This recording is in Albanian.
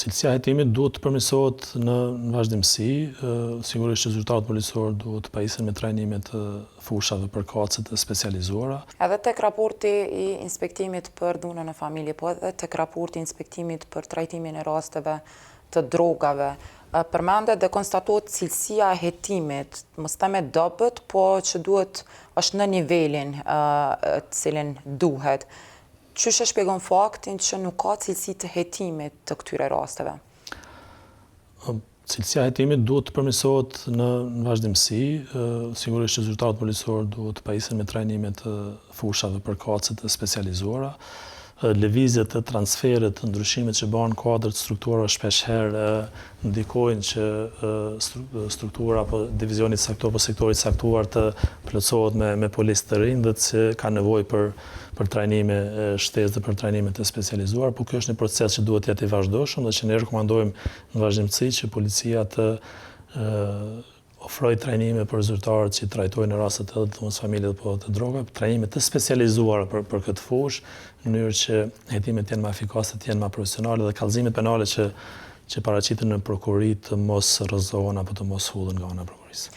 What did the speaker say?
Cilësia e hetimit duhet të përmirësohet në vazhdimsi, sigurisht që zyrtarët policorë duhet të pajisen me trajnime të fushave përkatëse të specializuara. Edhe tek raporti i inspektimit për dhunën e familje, po edhe tek raporti i inspektimit për trajtimin e rasteve të drogave, përmendet dhe konstatohet cilësia e hetimit, mos them dobët, po që duhet është në nivelin cilin duhet. Qysh e shpjegon faktin që nuk ka cilësi të hetimit të këtyre rasteve? Cilësia e hetimit duhet të përmirësohet në vazhdimsi, sigurisht që zyrtarët policorë duhet të pajisen me trajnime të fushave përkatëse të specializuara. Lëvizjet e transferit të ndryshimet që bëhen në kuadër të strukturave shpeshherë ndikojnë që struktura apo divizioni caktuar apo sektori caktuar të plotësohet me policë të rinj dhe që ka nevojë për trajnime shtesë dhe për trajnime të specializuara, por ky është një proces që duhet të jetë i vazhdueshëm dhe që ne rekomandojmë në vazhdimsi që policia të ofroj trajnime për zyrtarët që trajtojnë në rastet edhe të mos familje apo të drogave, trajnime të specializuara për këtë fushë, në mënyrë që hetimet të jenë më efikase, të jenë më profesionale dhe kallëzimet penale që paraqiten në prokurori të mos rrëzohen apo të mos hullen nga ana e prokurisë.